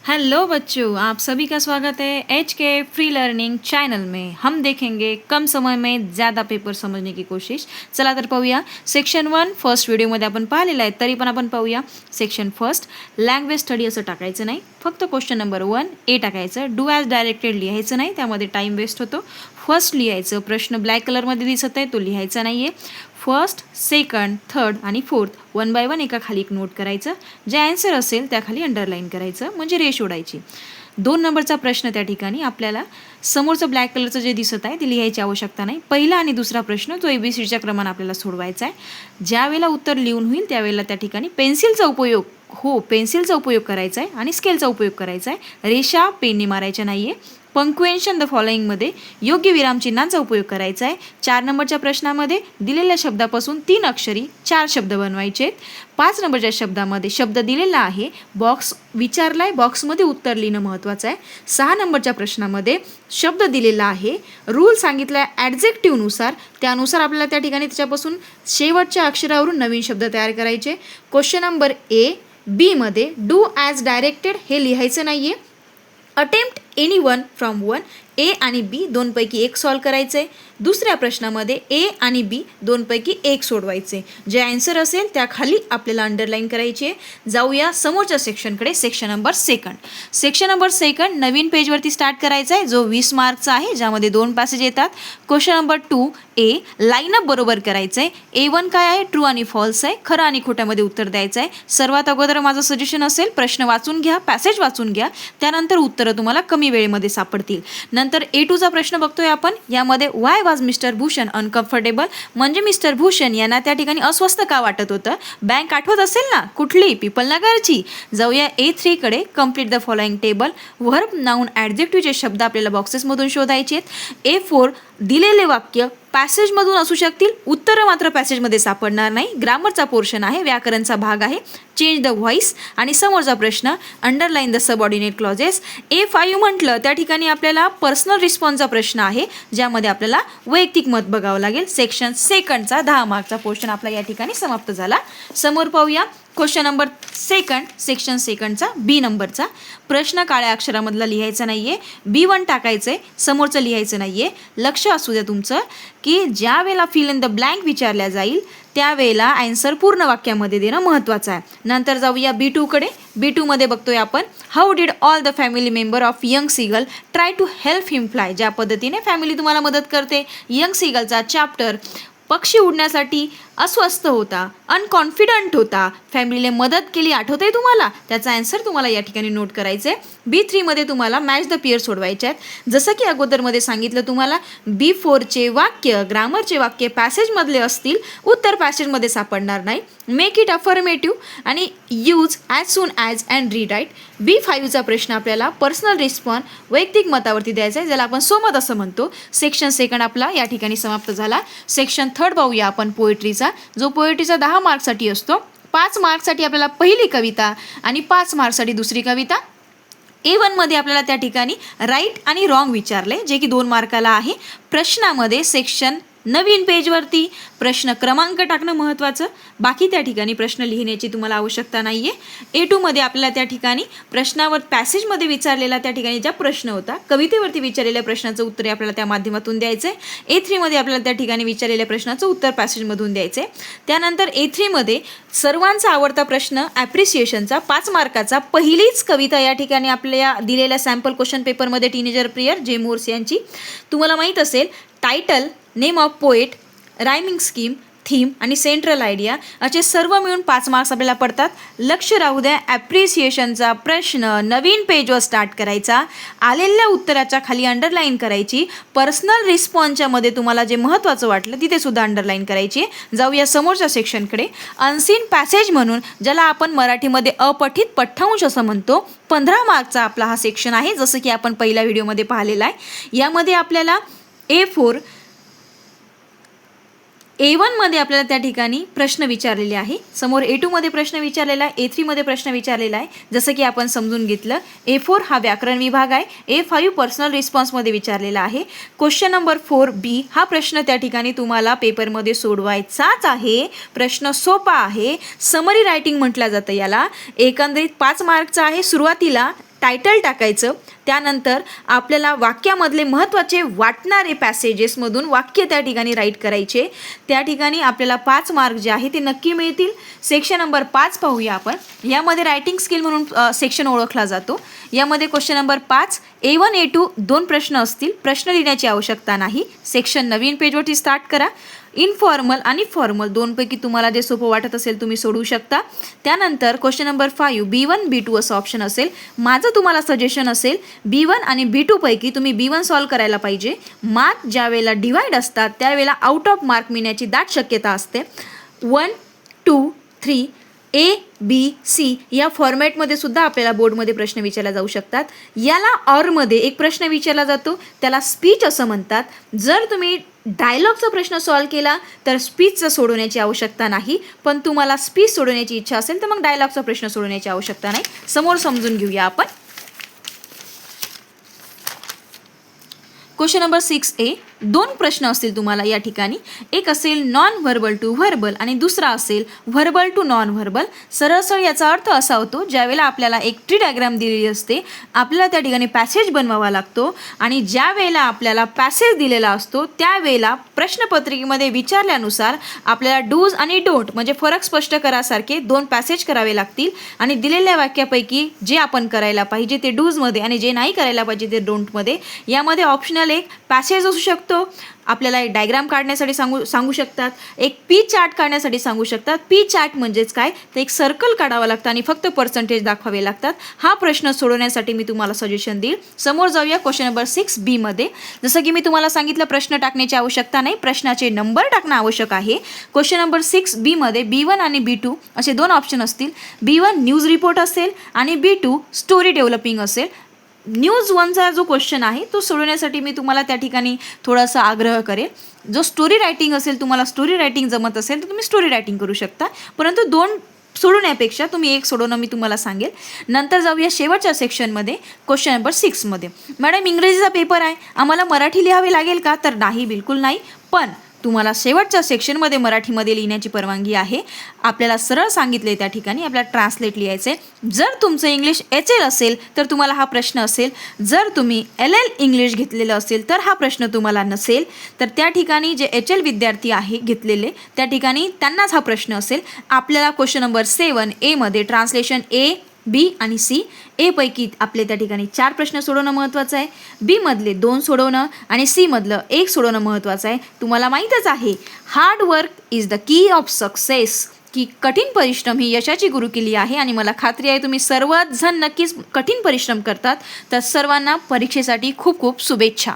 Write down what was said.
Hello बच्चों, आप सभी का स्वागत है एच के फ्री लर्निंग चॅनल में। हम देखेंगे कम समय में ज़्यादा पेपर समजने की कोशिश। चला तर पाहूया सेक्शन 1 फर्स्ट व्हिडिओमध्ये आपण पाहिलेलं आहे, तरी पण आपण पाहूया सेक्शन फर्स्ट लँग्वेज स्टडी असं टाकायचं नाही, फक्त क्वेश्चन नंबर 1 ए टाकायचं। डू ॲज डायरेक्टेड लिहायचं नाही, त्यामध्ये टाईम वेस्ट होतो। फर्स्ट लिहायचं, प्रश्न ब्लॅक कलरमध्ये दिसत आहे तो लिहायचा नाही आहे। फर्स्ट, सेकंड, थर्ड आणि फोर्थ 1 बाय 1 एका खाली एक नोट करायचं, जे आन्सर असेल त्याखाली अंडरलाईन करायचं, म्हणजे रेष ओढायची। 2 नंबरचा प्रश्न त्या ठिकाणी आपल्याला समोरचं ब्लॅक कलरचं जे दिसत आहे ते लिहायची आवश्यकता नाही। पहिला आणि दुसरा प्रश्न तो ABCच्या क्रमाने आपल्याला सोडवायचा आहे। ज्या वेळेला उत्तर लिहून होईल त्यावेळेला त्या ठिकाणी पेन्सिलचा उपयोग करायचा आहे आणि स्केलचा उपयोग करायचा आहे। रेषा पेनने मारायच्या नाहीये। पंक्च्युएशन द फॉलोइंगमध्ये योग्य विरामचिन्हांचा उपयोग करायचा आहे। 4 नंबरच्या प्रश्नामध्ये दिलेल्या शब्दापासून 3 अक्षरी 4 शब्द बनवायचे आहेत। 5 नंबरच्या शब्दामध्ये शब्द दिलेला आहे, बॉक्स विचारलाय, बॉक्समध्ये उत्तर लिहिणं महत्त्वाचं आहे। 6 नंबरच्या प्रश्नामध्ये शब्द दिलेला आहे, रूल सांगितलाय ॲडजेक्टिव्हनुसार, त्यानुसार आपल्याला त्या ठिकाणी त्याच्यापासून शेवटच्या अक्षरावरून नवीन शब्द तयार करायचे। क्वेश्चन नंबर ए बी मध्ये डू ॲज डायरेक्टेड हे लिहायचं नाहीये। अटेम्प्ट एनी वन फ्रॉम 1 ए आणि बी दोनपैकी एक सॉल्व करायचं आहे। दुसऱ्या प्रश्नामध्ये ए आणि बी दोनपैकी एक सोडवायचे, जे आन्सर असेल त्याखाली आपल्याला अंडरलाईन करायची आहे। जाऊया समोरच्या सेक्शनकडे, सेक्शन नंबर सेकंड नवीन पेजवरती स्टार्ट करायचा आहे, जो 20 मार्कचा आहे, ज्यामध्ये 2 पॅसेज येतात। क्वेश्चन नंबर 2 ए लाईनअप बरोबर करायचं आहे। A1 काय आहे, ट्रू आणि फॉल्स आहे, खरं आणि खोट्यामध्ये उत्तर द्यायचं आहे। सर्वात अगोदर माझं सजेशन असेल प्रश्न वाचून घ्या, पॅसेज वाचून घ्या, त्यानंतर उत्तरं तुम्हाला कमी वेळेमध्ये सापडतील। नंतर A2चा प्रश्न बघतोय आपण, यामध्ये वाय वाज मिस्टर भूषण अनकम्फर्टेबल, म्हणजे मिस्टर भूषण यांना त्या ठिकाणी अस्वस्थ का वाटत होतं। बँक आठवत असेल ना, कुठली, पीपल नगरची। जाऊया A3 कडे, complete the following table, verb noun ॲडजेक्टिव्हचे शब्द आपल्याला बॉक्सेसमधून शोधायचे आहेत। A4 दिलेले वाक्य पॅसेजमधून असू शकतील, उत्तरं मात्र पॅसेजमध्ये सापडणार नाही। ग्रामरचा पोर्शन आहे, व्याकरणचा भाग आहे। चेंज द व्हॉइस आणि समोरचा प्रश्न underline the subordinate clauses. A5 म्हटलं त्या ठिकाणी आपल्याला पर्सनल रिस्पॉन्सचा प्रश्न आहे, ज्यामध्ये आपल्याला वैयक्तिक मत बघावं लागेल। सेक्शन सेकंडचा 10 मार्कचा पोर्शन आपला या ठिकाणी समाप्त झाला। समोर पाहूया क्वेश्चन नंबर सेक्शन सेकंडचा बी नंबरचा प्रश्न काळ्या अक्षरामधला लिहायचा नाहीये, B1 टाकायचंय, समोरचं लिहायचं नाहीये। लक्ष असू द्या तुमचं की ज्या वेळेला फिल इन द ब्लँक विचारल्या जाईल त्यावेळेला आन्सर पूर्ण वाक्यामध्ये देणं महत्त्वाचं आहे। नंतर जाऊया B2 कडे। B2 मध्ये बघतोय आपण, how did all the family member of young seagull try to help him fly, ज्या पद्धतीने फॅमिली तुम्हाला मदत करते। यंग सीगलचा चॅप्टर पक्षी उडण्यासाठी अस्वस्थ होता, अनकॉन्फिडंट होता, फॅमिलीने मदत केली, आठवतंय तुम्हाला, त्याचा आन्सर तुम्हाला या ठिकाणी नोट करायचं आहे। B3 मध्ये तुम्हाला मॅच द पेअर सोडवायचे आहेत। जसं की अगोदरमध्ये सांगितलं तुम्हाला, B4चे वाक्य, ग्रामरचे वाक्य पॅसेजमधले असतील, उत्तर पॅसेजमध्ये सापडणार नाही। मेक इट अफर्मेटिव्ह आणि use as soon as and rewrite. B5चा प्रश्न आपल्याला पर्सनल रिस्पॉन्स वैयक्तिक मतावरती द्यायचा आहे, ज्याला आपण सोमत असं म्हणतो। सेक्शन सेकंड आपला या ठिकाणी समाप्त झाला। सेक्शन थर्ड पाहूया आपण पोएट्रीचा, जो पोएट्रीचा 10 मार्कसाठी असतो। 5 मार्कसाठी आपल्याला पहिली कविता आणि 5 मार्कसाठी दुसरी कविता। A1 मध्ये आपल्याला त्या ठिकाणी राईट आणि रॉंग विचारले, जे की 2 मार्काला आहे। प्रश्नामध्ये सेक्शन नवीन पेजवरती प्रश्न क्रमांक टाकणं महत्त्वाचं, बाकी त्या ठिकाणी प्रश्न लिहिण्याची तुम्हाला आवश्यकता नाही आहे। A2 मध्ये आपल्याला त्या ठिकाणी प्रश्नावर पॅसेजमध्ये विचारलेला त्या ठिकाणी ज्या प्रश्न होता, कवितेवरती विचारलेल्या प्रश्नाचं उत्तर आपल्याला त्या माध्यमातून द्यायचं आहे। A3 मध्ये आपल्याला त्या ठिकाणी विचारलेल्या प्रश्नाचं उत्तर पॅसेजमधून द्यायचं आहे। त्यानंतर A3 मध्ये सर्वांचा आवडता प्रश्न ॲप्रिसिएशनचा 5 मार्काचा पहिलीच कविता या ठिकाणी आपल्या दिलेल्या सॅम्पल क्वेश्चन पेपरमध्ये टीनेजर प्रियर जे मोर्स यांची, तुम्हाला माहीत असेल title, name of poet, rhyming scheme, theme आणि सेंट्रल आयडिया असे सर्व मिळून 5 मार्क्स आपल्याला पडतात। लक्ष राहू द्या, ॲप्रिसिएशनचा प्रश्न नवीन पेजवर स्टार्ट करायचा, आलेल्या उत्तराच्या खाली अंडरलाईन करायची, पर्सनल रिस्पॉन्सच्या मध्ये तुम्हाला जे महत्त्वाचं वाटलं तिथे सुद्धा अंडरलाईन करायची। जाऊया समोरच्या सेक्शनकडे। अनसीन पॅसेज म्हणून ज्याला आपण मराठीमध्ये अपठित पठ्यांश असं म्हणतो, 15 मार्कचा आपला हा सेक्शन आहे, जसं की आपण पहिल्या व्हिडिओमध्ये पाहिलेला आहे। यामध्ये आपल्याला A1 मध्ये आपल्याला त्या ठिकाणी प्रश्न विचारलेले आहे, समोर A2 मध्ये प्रश्न विचारलेला आहे, A3 मध्ये प्रश्न विचारलेला आहे, जसं की आपण समजून घेतलं। A4 हा व्याकरण विभाग आहे, A5 पर्सनल रिस्पॉन्समध्ये विचारलेला आहे। क्वेश्चन नंबर 4B हा प्रश्न त्या ठिकाणी तुम्हाला पेपरमध्ये सोडवायचाच आहे। प्रश्न सोपा आहे, समरी रायटिंग म्हटलं जातं याला। एकंदरीत 5 मार्कचा आहे। सुरुवातीला टायटल टाकायचं. त्यानंतर आपल्याला वाक्यामधले महत्त्वाचे वाटणारे पॅसेजेसमधून वाक्य त्या ठिकाणी राईट करायचे. त्या ठिकाणी आपल्याला 5 मार्क जे आहे ते नक्की मिळतील. सेक्शन नंबर 5 पाहूया आपण. यामध्ये रायटिंग स्किल म्हणून सेक्शन ओळखला जातो. यामध्ये क्वेश्चन नंबर 5 A1 A2 2 प्रश्न असतील. प्रश्न लिहिण्याची आवश्यकता नाही. सेक्शन नवीन पेजवरती स्टार्ट करा. इनफॉर्मल आणि फॉर्मल दोनपैकी तुम्हाला जे सोपं वाटत असेल तुम्ही सोडवू शकता. त्यानंतर क्वेश्चन नंबर 5 B1 B2 असं ऑप्शन असेल. माझं तुम्हाला सजेशन असेल B1 आणि B2 पैकी तुम्ही B1 सॉल्व करायला पाहिजे. मार्क ज्या वेळेला डिवाइड असतात त्यावेळेला आउट ऑफ मार्क मिळण्याची दाट शक्यता असते. 1 2 3 ABC या फॉर्मॅटमध्ये सुद्धा आपल्याला बोर्डमध्ये प्रश्न विचारला जाऊ शकतात. याला ऑरमध्ये एक प्रश्न विचारला जातो, त्याला स्पीच असं म्हणतात. जर तुम्ही डायलॉगचा प्रश्न सॉल्व केला तर स्पीचचं सोडवण्याची आवश्यकता नाही, पण तुम्हाला स्पीच सोडवण्याची इच्छा असेल तर मग डायलॉगचा प्रश्न सोडवण्याची आवश्यकता नाही. समोर समजून घेऊया आपण. क्वेश्चन नंबर 6A 2 प्रश्न असतील तुम्हाला या ठिकाणी. एक असेल नॉन व्हर्बल टू व्हर्बल आणि दुसरा असेल व्हर्बल टू नॉन व्हर्बल. सरळ याचा अर्थ असा होतो, ज्यावेळेला आपल्याला एक ट्री डायग्राम दिलेली असते, आपल्याला त्या ठिकाणी पॅसेज बनवावा लागतो आणि ज्या वेळेला आपल्याला पॅसेज दिलेला असतो त्यावेळेला प्रश्नपत्रिकेमध्ये विचारल्यानुसार आपल्याला डूज आणि डोंट म्हणजे फरक स्पष्ट करासारखे 2 पॅसेज करावे लागतील आणि दिलेल्या वाक्यापैकी जे आपण करायला पाहिजे ते डूजमध्ये आणि जे नाही करायला पाहिजे ते डोंटमध्ये. यामध्ये ऑप्शनल एक पॅसेज असू शकतो, आपल्याला एक डायग्राम काढण्यासाठी सांगू शकतात, एक पी चार्ट काढण्यासाठी सांगू शकतात. पी चार्ट म्हणजेच काय तर एक सर्कल काढावं लागतं आणि फक्त पर्सेंटेज दाखवावे लागतात. हा प्रश्न सोडवण्यासाठी मी तुम्हाला सजेशन देईल. समोर जाऊया क्वेश्चन नंबर 6B मध्ये. जसं की मी तुम्हाला सांगितलं प्रश्न टाकण्याची आवश्यकता नाही, प्रश्नाचे नंबर टाकणं आवश्यक आहे. क्वेश्चन नंबर 6B मध्ये B1 आणि B2 असे 2 ऑप्शन असतील. B1 न्यूज रिपोर्ट असेल आणि B2 स्टोरी डेव्हलपिंग असेल. न्यूज 1चा जो क्वेश्चन आहे तो सोडवण्यासाठी मी तुम्हाला त्या ठिकाणी थोडासा आग्रह करेल. जो स्टोरी रायटिंग असेल, तुम्हाला स्टोरी रायटिंग जमत असेल तर तुम्ही स्टोरी रायटिंग करू शकता, परंतु 2 सोडवण्यापेक्षा तुम्ही एक सोडवणं मी तुम्हाला सांगेल. नंतर जाऊया शेवटच्या सेक्शनमध्ये क्वेश्चन नंबर 6 मध्ये. मॅडम इंग्रजीचा पेपर आहे, आम्हाला मराठी लिहावे लागेल का? तर नाही, बिलकुल नाही. पण तुम्हाला शेवटच्या सेक्शनमध्ये मराठीमध्ये लिहिण्याची परवानगी आहे. आपल्याला सरळ सांगितले त्या ठिकाणी आपल्याला ट्रान्सलेट लिहायचे. जर तुमचं इंग्लिश HL असेल तर तुम्हाला हा प्रश्न असेल. जर तुम्ही LL इंग्लिश घेतलेलं असेल तर हा प्रश्न तुम्हाला नसेल. तर त्या ठिकाणी जे HL विद्यार्थी आहे घेतलेले त्या ठिकाणी त्यांनाच हा प्रश्न असेल. आपल्याला क्वेश्चन नंबर 7A मध्ये ट्रान्सलेशन A B आणि C. ए पैकी आपले त्या ठिकाणी 4 प्रश्न सोडवणं महत्त्वाचं आहे. बी मधले 2 सोडवणं आणि सी मधलं 1 सोडवणं महत्त्वाचं आहे. तुम्हाला माहीतच आहे hard work is the key of success, की कठीण परिश्रम ही यशाची गुरुकिल्ली आहे. आणि मला खात्री आहे तुम्ही सर्वच जण नक्कीच कठीण परिश्रम करतात. तर सर्वांना परीक्षेसाठी खूप खूप शुभेच्छा.